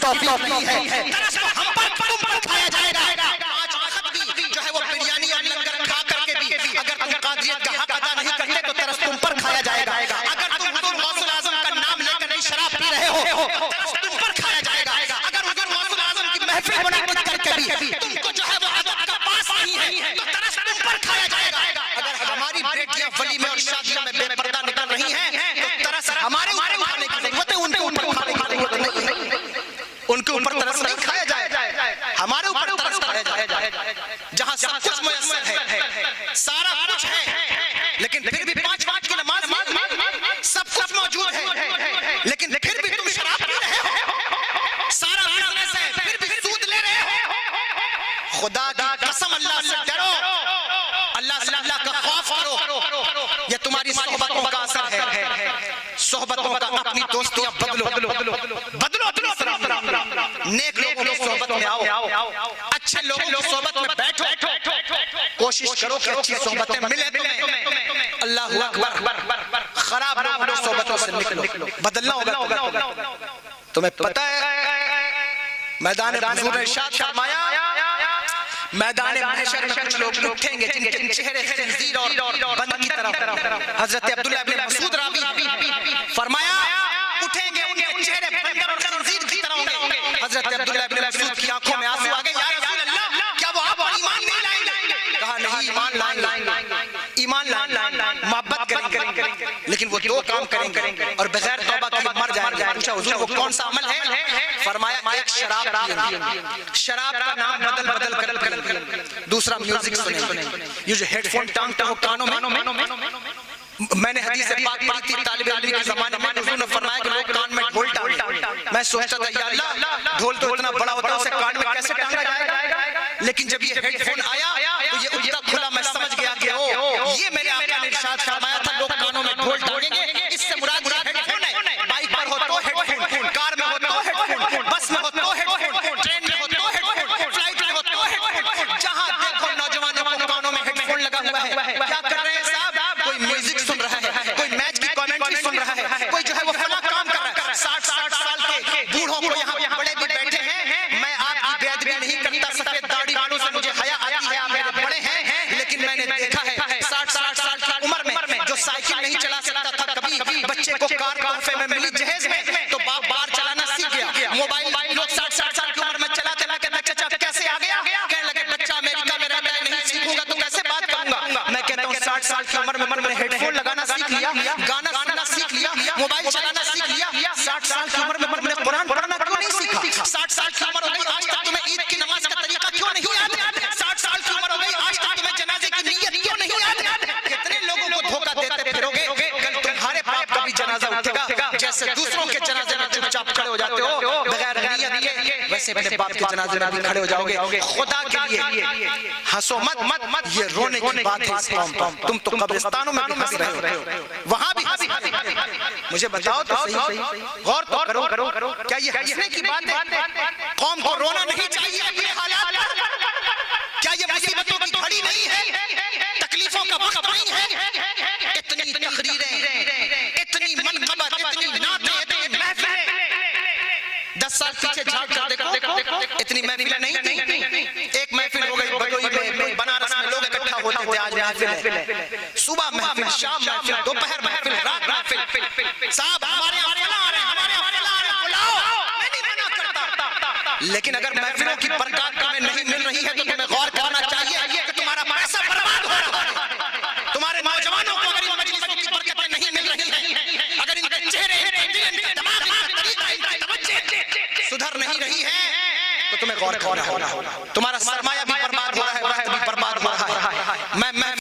توفیق نہیں ہے، ترس تو ہم پر تم پر کھایا جائے گا۔ آج وقت بھی جو ہے وہ بریانی اور لنگر کھا کر کے بھی اگر تم قادریت کا حق ادا نہیں کرتے تو ترس تم پر کھایا جائے گا۔ اگر تم حضور غوث الاعظم کا نام لے کر نہیں شراب پی رہے ہو ترس تم پر کھایا جائے گا۔ اگر حضور غوث الاعظم کی محفل منعقد کر کے بھی تم کو جو ہے وہ ادب کا پاس نہیں ہے تو ترس تم پر کھایا جائے گا۔ اگر ہماری بیٹیاں ولیمے اور شادیوں میں بے پردہ نکل رہی ہیں تو ترس ہمارے اوپر کھانے کی ضرورت ہے، ان کے اوپر کھانے کی ضرورت نہیں ہے۔ ان کے اوپر ترس نہیں کھایا جائے، ہمارے اوپر ترس کھایا جائے۔ جہاں سب کچھ میسر ہے، سارا کچھ ہے، لیکن پھر بھی 5 وقت کی نماز سب کچھ موجود ہے، لیکن پھر بھی تم شراب پی رہے ہو، سارا بزنس ہے، پھر بھی سود لے رہے ہو۔ خدا کی قسم اللہ سے ڈرو، اللہ کا خوف کرو۔ یہ تمہاری صحبتوں کا اثر ہے، صحبتوں کا اپنی دوستیاں بدلو، نیک لوگوں کی صحبت میں آؤ، اچھے لوگوں کی صحبت میں بیٹھو، کوشش کرو کہ اچھی صحبتیں ملیں تمہیں۔ اللہ اکبر، خراب لوگوں کی صحبتوں سے نکلو، بدلنا ہوگا تمہیں پتہ ہے۔ میدان حضور نے ارشاد فرمایا، میدان محشر میں کچھ لوگ اٹھیں گے جن کے چہرے خنزیر اور بند کی طرف۔ حضرت عبداللہ بن مسعود راوی فرمایا اٹھیں گے ان کے چہرے بندر اور خنزیر کی طرح ہوں گے۔ حضرت عبداللہ بن مسعود کی آنکھوں میں آنسو آ گئے، یا رسول اللہ کیا وہ آپ ایمان نہیں لائیں گے؟ کہا نہیں، ایمان لائیں، محبت کریں گے، لیکن وہ 2 کام کریں گے اور بغیر توبہ کے مر جائیں گے۔ پوچھا حضور وہ کون سا عمل ہے؟ فرمایا ایک شراب پیئیں گے، شراب کا نام بدل کر دوسرا میوزک سنیں، یہ جو ہیڈ فون ٹانگتے ہو کانوں میں۔ میں نے حدیث پاک پڑھی تھی طالب علم کے زمانے میں، حضور نے فرمایا کہ لوگ کان میں ڈھول ٹانگتے، میں سوچتا تھا یا اللہ ڈھول تو اتنا بڑا ہوتا ہے اسے کان میں کیسے ٹانگا جائے گا، لیکن جب یہ ہیڈ فون آیا تو یہ اٹھتا کھلا میں سمجھ گیا کہ یہ میرے آقا نے ارشاد فرمایا تھا لوگ کانوں میں ڈھول ٹانگیں گے، اس سے مراد ہیڈ فون ہے۔ بائک پر ہو تو ہیڈ فون، کار میں ہو تو ہیڈ فون، بس میں ہو تو ہیڈ فون، ٹرین میں ہو تو ہیڈ فون، فلائٹ میں ہو تو ہیڈ فون، جہاں دیکھو نوجوانوں کو کانوں میں ہیڈ فون لگا ہوا ہے۔ کیا کر رہے ہیں صاحب؟ کوئی میوزک سن رہا ہے، کوئی میچ کی کامنٹری سن رہا ہے، کوئی جو ہے وہ فلاں کام کر رہا ہے۔ 60 سال کے بوڑھوں کو یہاں بڑے بھی بیٹھے ہیں، میں آپ کی بے ادبی نہیں کرتا، سفید داڑھی والوں سے مجھے حیا آتی ہے، آپ میرے بڑے ہیں، لیکن میں نے دیکھا ہے 60 سال کی عمر میں جو سائیکل نہیں چلا سکتا تھا، کبھی بچے کو کار تحفے میں ملی جہیز میں تو باپ بار چلانا سیکھ گیا، موبائل لوگ 60 سال کی عمر میں چلاتے لگے، چچا کیسے آ گیا؟ کہنے لگے بچہ امریکہ میں رہتا ہے، نہیں سیکھوں گا تو کیسے بات کروں گا؟ میں کہتا ہوں 60 سال کی عمر میں ہیڈ فون لگانا سیکھ لیا، گانا سننا سیکھ لیا، موبائل چلانا سیکھ لیا، 60 سال کی عمر میں قرآن پڑھنا کیوں نہیں سیکھا؟ 60 سال کی عمر ہو گئی آج تک تمہیں عید کی نماز کا طریقہ کیوں نہیں یاد؟ 60 سال کی عمر ہو گئی آج تک تمہیں جنازے کی نیت کیوں نہیں یاد؟ کتنے لوگوں کو دھوکہ دیتے پھرو گے، کل تمہارے باپ کا بھی جنازہ اٹھے گا، جیسے دوسروں کے جنازے میں چپ چاپ کھڑے ہو جاتے ہو بغیر نیت کے، ویسے اپنے باپ کے جنازے میں بھی کھڑے ہو جاؤ گے۔ خدا کے لیے ہنسو مت، یہ رونے کی بات ہے اس قوم پر۔ تم تو قبرستانوں میں بھی ہنس رہے ہو، وہاں بھی ہنس رہے ہو، مجھے بتاؤ تو صحیح، غور تو کرو، کیا یہ ہنسنے کی بات ہے؟ قوم کو رونا نہیں چاہیے اپنے حالات پر؟ کیا یہ مصیبتوں کی گھڑی نہیں ہے؟ تکلیفوں کا وقت نہیں ہے؟ اتنی تقریریں، اتنی منقبت، اتنی نعتیں، اتنی محفلیں، 10 سال پیچھے جھانک کر دیکھو اتنی محفلیں نہیں تھیں۔ ایک محفل ہو گئی بدوئی میں، بنارس میں لوگ اکٹھا ہوتے تھے، آج محفل ہے، صبح محفل، شام محفل، دوپہر محفل، رات محفل۔ صاحب ہمارے یہاں فلاں آ رہے ہیں، ہمارے یہاں فلاں آ رہے ہیں، بلاؤ، میں نہیں منع کرتا، لیکن اگر محفلوں کی برکات تمہیں نہیں مل رہی ہے تو تمہیں غور کرنا چاہیے کہ تمہارا پیسہ برباد ہو رہا ہے۔ تمہارے نوجوانوں کو اگر ان مجلسوں کی برکتیں نہیں مل رہی ہیں، اگر ان کے چہرے، ان کے دماغ، ان کا طریقہ، ان کی توجہ سدھر نہیں رہی ہے تو تمہیں غور کرنا ہوگا۔ تمہارا سرمایہ بھی برباد ہو رہا ہے، وقت بھی برباد ہو رہا ہے۔ میں